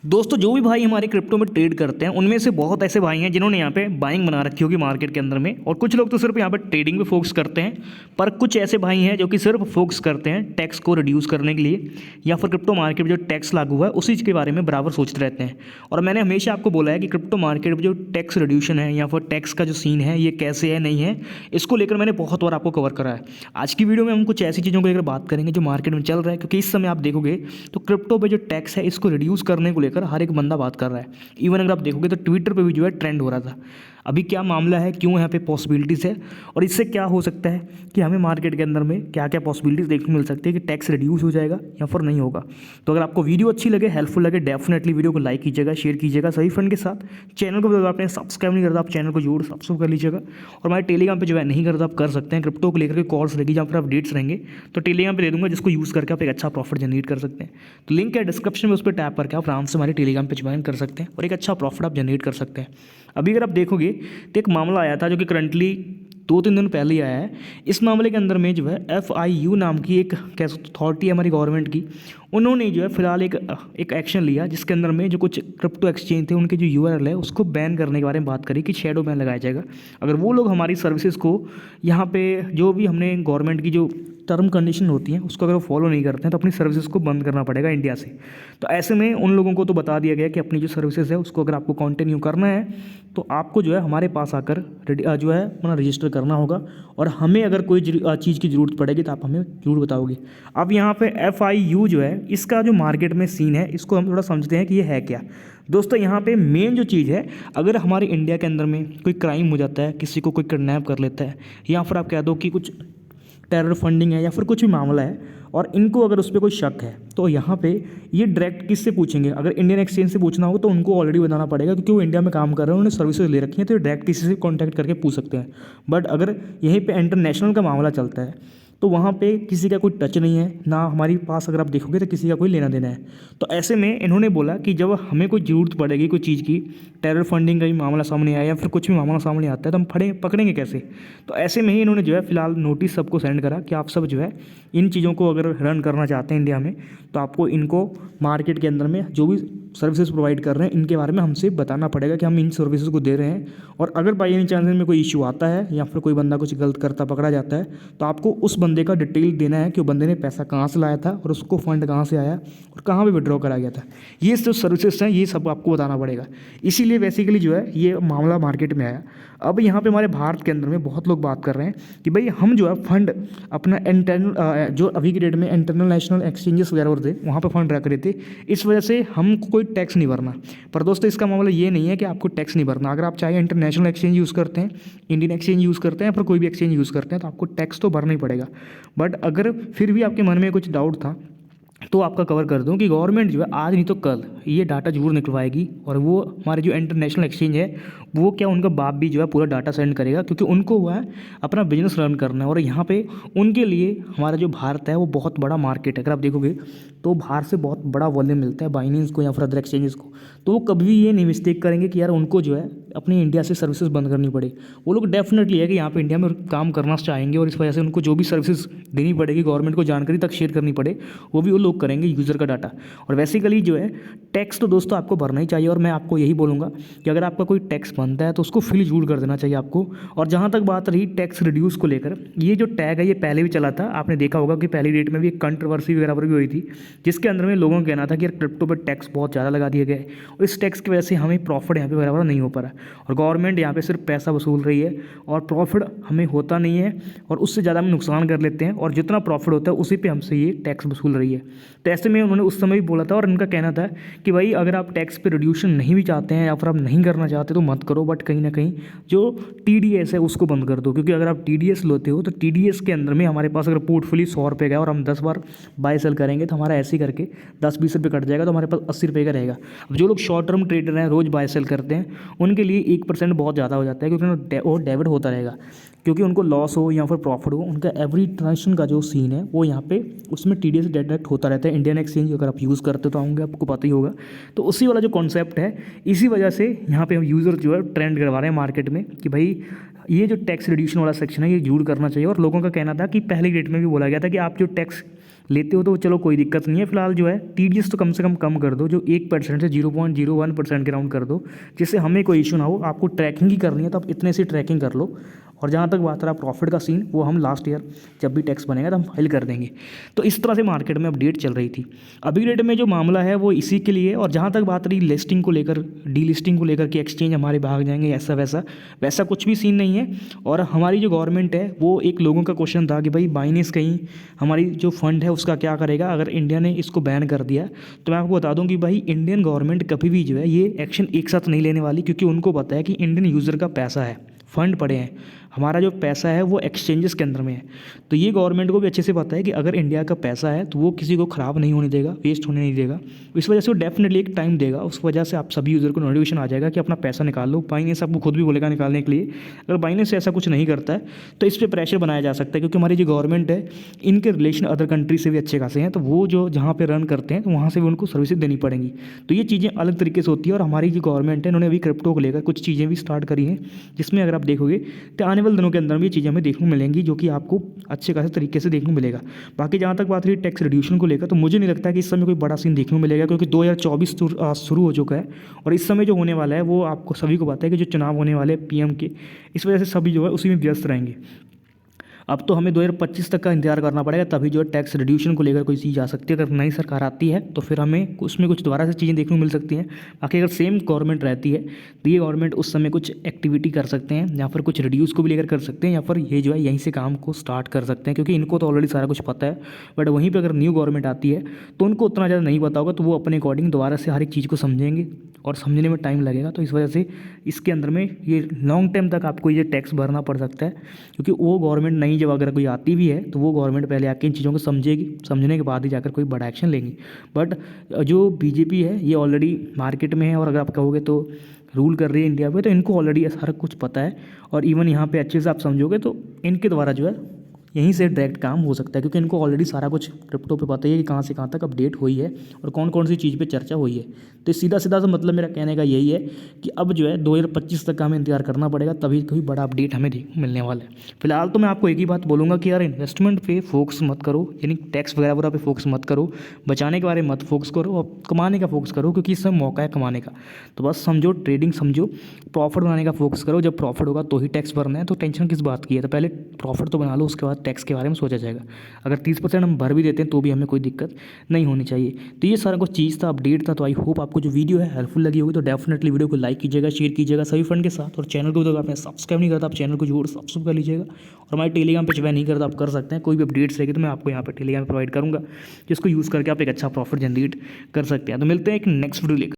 दोस्तों जो भी भाई हमारे क्रिप्टो में ट्रेड करते हैं उनमें से बहुत ऐसे भाई हैं जिन्होंने यहाँ पे बाइंग बना रखी होगी मार्केट के अंदर में, और कुछ लोग तो सिर्फ यहाँ पे ट्रेडिंग पे फोकस करते हैं। पर कुछ ऐसे भाई हैं जो कि सिर्फ फोकस करते हैं टैक्स को रिड्यूस करने के लिए, या फिर क्रिप्टो मार्केट में जो टैक्स लागू हुआ है उसी के बारे में बराबर सोचते रहते हैं। और मैंने हमेशा आपको बोला है कि क्रिप्टो मार्केट में जो टैक्स रिड्यूशन है या फिर टैक्स का जो सीन है ये कैसे है नहीं है, इसको लेकर मैंने बहुत बार आपको कवर करा है। आज की वीडियो में हम कुछ ऐसी चीज़ों को लेकर बात करेंगे जो मार्केट में चल रहा है, क्योंकि इस समय आप देखोगे तो क्रिप्टो पे जो टैक्स है इसको रिड्यूस करने को लेकर हर एक बंदा बात कर रहा है। इवन अगर आप देखोगे तो ट्विटर पे भी जो है ट्रेंड हो रहा था। अभी क्या मामला है, क्यों यहाँ पे पॉसिबिलिटीज़ है और इससे क्या हो सकता है कि हमें मार्केट के अंदर में क्या क्या पॉसिबिलिटीज़ देखने को मिल सकती है कि टैक्स रिड्यूस हो जाएगा या फिर नहीं होगा। तो अगर आपको वीडियो अच्छी लगे, हेल्पफुल लगे, डेफिनेटली वीडियो को लाइक कीजिएगा, शेयर कीजिएगा सभी फ्रेंड के साथ। चैनल को अगर आपने सब्सक्राइब नहीं करता आप चैनल को जरूर सब्सक्राइब कर लीजिएगा। और हमारे टेलीग्राम पे जो है नहीं करता आप कर सकते हैं। क्रिप्टो को लेकर के कॉल्स रहेगी जहाँ पर अपडेट्स रहेंगे, तो टेलीग्राम पे दे दूंगा जिसको यूज़ करके आप एक अच्छा प्रॉफिट जनरेट कर सकते हैं। तो लिंक है डिस्क्रिप्शन में, उस पर टैप करके आप आराम से हमारे टेलीग्राम पे ज्वाइन कर सकते हैं और एक अच्छा प्रॉफिट आप जनरेट कर सकते हैं। अभी अगर आप देखोगे तो एक मामला आया था जो कि करंटली 2-3 दिन पहले ही आया है। इस मामले के अंदर में जो है FIU नाम की एक कैसे अथॉरिटी है हमारी गवर्नमेंट की, उन्होंने जो है फिलहाल एक एक्शन लिया जिसके अंदर में जो कुछ क्रिप्टो एक्सचेंज थे उनके जो URL है उसको बैन करने के बारे में बात करी कि शैडो बैन लगाया जाएगा। अगर वो लोग हमारी सर्विसेज को यहाँ पे जो भी हमने गवर्नमेंट की जो टर्म कंडीशन होती हैं उसको अगर वो फॉलो नहीं करते हैं तो अपनी सर्विसेज को बंद करना पड़ेगा इंडिया से। तो ऐसे में उन लोगों को तो बता दिया गया कि अपनी जो सर्विसेज है उसको अगर आपको कंटिन्यू करना है तो आपको जो है हमारे पास आकर जो है अपना रजिस्टर करना होगा, और हमें अगर कोई चीज़ की ज़रूरत पड़ेगी तो आप हमें ज़रूर बताओगे। अब यहाँ पे FIU जो है इसका जो मार्केट में सीन है इसको हम थोड़ा समझते हैं कि ये है क्या। दोस्तों यहाँ पे मेन जो चीज़ है, अगर हमारे इंडिया के अंदर में कोई क्राइम हो जाता है, किसी को कोई किडनैप कर लेता है, या फिर आप कह दो कि कुछ टेरर फंडिंग है या फिर कुछ भी मामला है और इनको अगर उस पर कोई शक है, तो यहाँ पे ये डायरेक्ट किससे पूछेंगे। अगर इंडियन एक्सचेंज से पूछना हो तो उनको ऑलरेडी बताना पड़ेगा क्योंकि वो इंडिया में काम कर रहे हैं, उन्होंने सर्विसेज ले रखी हैं, तो डायरेक्ट किसी से कॉन्टैक्ट करके पूछ सकते हैं। बट अगर यहीं पे इंटरनेशनल का मामला चलता है तो वहाँ पे किसी का कोई टच नहीं है ना, हमारे पास अगर आप देखोगे तो किसी का कोई लेना देना है। तो ऐसे में इन्होंने बोला कि जब हमें कोई ज़रूरत पड़ेगी कोई चीज़ की, टेरर फंडिंग का भी मामला सामने आया या फिर कुछ भी मामला सामने आता है तो हम पकड़ेंगे कैसे। तो ऐसे में ही इन्होंने जो है फिलहाल नोटिस सबको सेंड करा कि आप सब जो है इन चीज़ों को अगर रन करना चाहते हैं इंडिया में तो आपको इनको मार्केट के अंदर में जो भी सर्विसेज प्रोवाइड कर रहे हैं इनके बारे में हमसे बताना पड़ेगा कि हम इन सर्विसेज को दे रहे हैं। और अगर बाई एनी चांसेस में कोई इशू आता है या फिर कोई बंदा कुछ गलत करता पकड़ा जाता है तो आपको उस बंदे का डिटेल देना है कि वो बंदे ने पैसा कहाँ से लाया था और उसको फंड कहाँ से आया और कहाँ पे विड्रॉ करा गया था। ये जो सर्विसेज हैं ये सब आपको बताना पड़ेगा। इसीलिए बेसिकली जो है ये मामला मार्केट में आया। अब यहाँ पे हमारे भारत के अंदर में बहुत लोग बात कर रहे हैं कि भाई हम जो है फंड अपना इंटरनल जो अभी की डेट में इंटरनल नेशनल एक्सचेंजेस वगैरह थे वहाँ पे फंड रख रहे थे, इस वजह से हमको कोई टैक्स नहीं भरना। पर दोस्तों इसका मामला ये नहीं है कि आपको टैक्स नहीं भरना। अगर आप चाहे इंटरनेशनल एक्सचेंज यूज़ करते हैं, इंडियन एक्सचेंज यूज़ करते हैं या फिर कोई भी एक्सचेंज यूज़ करते हैं तो आपको टैक्स तो भरना ही पड़ेगा। बट अगर फिर भी आपके मन में कुछ डाउट था तो आपका कवर कर दूं कि गवर्नमेंट जो है आज नहीं तो कल ये डाटा जरूर निकलवाएगी, और वो हमारे जो इंटरनेशनल एक्सचेंज है वो क्या उनका बाप भी जो है पूरा डाटा सेंड करेगा, क्योंकि उनको वो है अपना बिजनेस रन करना है। और यहाँ पे उनके लिए हमारा जो भारत है वो बहुत बड़ा मार्केट है। अगर आप देखोगे तो बाहर से बहुत बड़ा वॉल्यूम मिलता है बाइनेंस को या फिर अदर एक्सचेंजेस को, तो वो कभी भी ये नहीं मिस्टेक करेंगे कि यार उनको जो है अपनी इंडिया से सर्विसेज बंद करनी पड़े। वो लोग डेफिनेटली है कि यहाँ पे इंडिया में काम करना चाहेंगे और इस वजह से उनको जो भी सर्विसेज देनी पड़ेगी गवर्नमेंट को जानकारी तक शेयर करनी पड़े वो भी वो लोग करेंगे यूज़र का डाटा। और बेसिकली जो है टैक्स तो दोस्तों आपको भरना ही चाहिए, और मैं आपको यही बोलूँगा कि अगर आपका कोई टैक्स बनता है तो उसको फिल जरूर कर देना चाहिए आपको। और जहाँ तक बात रही टैक्स रिड्यूस को लेकर, ये जो टैग है ये पहले भी चला था, आपने देखा होगा कि पहली डेट में भी एक कंट्रोवर्सी वगैरह पर भी हुई थी जिसके अंदर में लोगों का कहना था कि यार क्रिप्टो पर टैक्स बहुत ज़्यादा लगा दिया गया है और इस टैक्स की वजह से हमें प्रॉफिट यहाँ पे बराबर नहीं हो पा रहा है और गवर्नमेंट यहाँ पे सिर्फ पैसा वसूल रही है और प्रॉफिट हमें होता नहीं है और उससे ज़्यादा हम नुकसान कर लेते हैं और जितना प्रॉफिट होता है उसी पे हमसे ये टैक्स वसूल रही है। तो ऐसे में उन्होंने उस समय भी बोला था और इनका कहना था कि भाई अगर आप टैक्स पे रिड्यूशन नहीं भी चाहते हैं या फिर आप नहीं करना चाहते तो मत करो, बट कहीं ना कहीं जो TDS है उसको बंद कर दो, क्योंकि अगर आप TDS लेते हो तो TDS के अंदर में हमारे पास अगर पोर्टफोलियो 100 रुपये का और हम 10 बार बाय सेल करेंगे तो हमारा ऐसे करके 10-20 रुपये कट जाएगा तो हमारे पास 80 रुपये का रहेगा। अब जो लोग शॉर्ट टर्म ट्रेडर हैं रोज़ बाय सेल करते हैं उनके लिए 1% बहुत ज़्यादा हो जाता है, क्योंकि वो डेबिट होता रहेगा, क्योंकि उनको लॉस हो या फिर प्रॉफिट हो उनका एवरी ट्रांजेक्शन का जो सीन है वो यहाँ पे उसमें TDS डिडक्ट होता रहता है। इंडियन एक्सचेंज अगर आप यूज़ करते तो होंगे आपको पता ही होगा। तो उसी वाला जो कॉन्सेप्ट है, इसी वजह से यहाँ पे हम यूज़र जो है ट्रेंड करवा रहे हैं मार्केट में कि भाई ये जो टैक्स रिड्यूशन वाला सेक्शन है ये जरूर करना चाहिए। और लोगों का कहना था कि पहली डेट में भी बोला गया था कि आप जो टैक्स लेते हो तो चलो कोई दिक्कत नहीं है। फिलहाल जो है TDS तो कम से कम कर दो, जो 1% से 0.01% के राउंड कर दो, जिससे हमें कोई इशू ना हो। आपको ट्रैकिंग ही करनी है तो आप इतने से ट्रैकिंग कर लो। और जहाँ तक बात रहा प्रॉफिट का सीन, वो हम लास्ट ईयर जब भी टैक्स बनेगा तो हम फाइल कर देंगे। तो इस तरह से मार्केट में अपडेट चल रही थी। अभी डेट में जो मामला है वो इसी के लिए। और जहाँ तक बात रही लिस्टिंग को लेकर, डीलिस्टिंग को लेकर कि एक्सचेंज हमारे भाग जाएंगे, ऐसा वैसा वैसा कुछ भी सीन नहीं है। और हमारी जो गवर्नमेंट है वो, एक लोगों का क्वेश्चन था कि भाई बाइनेंस कहीं हमारी जो फंड है उसका क्या करेगा अगर इंडिया ने इसको बैन कर दिया। तो मैं आपको बता दूं कि भाई इंडियन गवर्नमेंट कभी भी जो है ये एक्शन एक साथ नहीं लेने वाली, क्योंकि उनको पता है कि इंडियन यूज़र का पैसा है, फंड पड़े हैं, हमारा जो पैसा है वो एक्सचेंजेस के अंदर में है। तो ये गवर्नमेंट को भी अच्छे से पता है कि अगर इंडिया का पैसा है तो वो किसी को ख़राब नहीं होने देगा, वेस्ट होने नहीं देगा। इस वजह से वो डेफिनेटली एक टाइम देगा, उस वजह से आप सभी यूज़र को नोटिफिकेशन आ जाएगा कि अपना पैसा निकाल लो। बाइनेंस आपको खुद भी बोलेगा निकालने के लिए। अगर बाइनेंस ऐसा कुछ नहीं करता है तो इस पर प्रेशर बनाया जा सकता है, क्योंकि हमारी जो गवर्नमेंट है इनके रिलेशन अदर कंट्री से भी अच्छे खासे हैं। तो वो जो जहाँ पर रन करते हैं तो वहाँ से भी उनको सर्विसेज देनी पड़ेंगी। तो ये चीज़ें अलग तरीके से होती है। और हमारी जो गवर्नमेंट है उन्होंने अभी क्रिप्टो को लेकर कुछ चीज़ें भी स्टार्ट करी हैं, जिसमें अगर आप देखोगे तो आने वाले दिनों के अंदर भी ये चीज़ें हमें देखने को मिलेंगी, जो कि आपको अच्छे खासे तरीके से देखने को मिलेगा। बाकी जहाँ तक बात रही टैक्स रिड्यूशन को लेकर, तो मुझे नहीं लगता कि इस समय कोई बड़ा सीन देखने को मिलेगा, क्योंकि 2024 शुरू हो चुका है। और इस समय जो होने वाला है वो आपको सभी को पता है कि जो चुनाव होने वाले हैं PM के, इस वजह से सभी जो है उसी में व्यस्त रहेंगे। अब तो हमें 2025 तक का इंतजार करना पड़ेगा, तभी जो है टैक्स रिड्यूशन को लेकर कोई चीज़ आ सकती है। अगर नई सरकार आती है तो फिर हमें उसमें कुछ दोबारा से चीज़ें देखने को मिल सकती हैं। बाकी अगर सेम गवर्नमेंट रहती है तो ये गवर्नमेंट उस समय कुछ एक्टिविटी कर सकते हैं, या फिर कुछ रिड्यूस को भी लेकर कर सकते हैं, या फिर ये जो है यहीं से काम को स्टार्ट कर सकते हैं, क्योंकि इनको तो ऑलरेडी सारा कुछ पता है। बट वहीं पर अगर न्यू गवर्नमेंट आती है तो उनको उतना ज़्यादा नहीं पता होगा, तो वो अपने अकॉर्डिंग दोबारा से हर एक चीज़ को समझेंगे और समझने में टाइम लगेगा। तो इस वजह से इसके अंदर में ये लॉन्ग टाइम तक आपको ये टैक्स भरना पड़ सकता है, क्योंकि वो गवर्नमेंट नई जब अगर कोई आती भी है तो वो गवर्नमेंट पहले आके इन चीज़ों को समझेगी, समझने के बाद ही जाकर कोई बड़ा एक्शन लेंगी। बट जो BJP है ये ऑलरेडी मार्केट में है, और अगर आप कहोगे तो रूल कर रही है इंडिया पे, तो इनको ऑलरेडी सारा कुछ पता है। और इवन यहाँ पे अच्छे से आप समझोगे तो इनके द्वारा जो है यहीं से डायरेक्ट काम हो सकता है, क्योंकि इनको ऑलरेडी सारा कुछ क्रिप्टो पे पता ही है कि कहाँ से कहाँ तक अपडेट हुई है और कौन कौन सी चीज़ पे चर्चा हुई है। तो सीधा सीधा सा मतलब मेरा कहने का यही है कि अब जो है 2025 तक का हमें इंतजार करना पड़ेगा, तभी कोई बड़ा अपडेट हमें मिलने वाला है। फिलहाल तो मैं आपको एक ही बात बोलूँगा कि यार इन्वेस्टमेंट पे फोकस मत करो, यानी टैक्स वगैरह पे फोकस मत करो, बचाने के बारे में मत फोकस करो, और कमाने का फोकस करो, क्योंकि इसमें मौका है कमाने का। तो बस समझो, ट्रेडिंग समझो, प्रॉफिट बनाने का फोकस करो। जब प्रॉफिट होगा तो ही टैक्स भरना है, तो टेंशन किस बात की है। तो पहले प्रॉफिट तो बना लो, उसके बाद टैक्स के बारे में सोचा जाएगा। अगर 30% हम भर भी देते हैं तो भी हमें कोई दिक्कत नहीं होनी चाहिए। तो ये सारा कुछ चीज़ था, अपडेट था। तो आई होप आपको जो वीडियो है हेल्पफुल लगी होगी। तो डेफिनेटली वीडियो को लाइक कीजिएगा, शेयर कीजिएगा सभी फ्रेंड के साथ। और चैनल को अगर आपने सब्सक्राइब नहीं करता, आप चैनल को जरूर सब्सक्राइब कर लीजिएगा। और हमारे टेलीग्राम पे ज्वाइन नहीं करता आप कर सकते हैं। कोई भी अपडेट्स रहेगी तो मैं आपको यहाँ पर टेलीग्राम प्रोवाइड करूँगा, जिसको यूज़ करके आप एक अच्छा प्रॉफिट जनरेट कर सकते हैं। तो मिलते हैं एक नेक्स्ट वीडियो लेकर।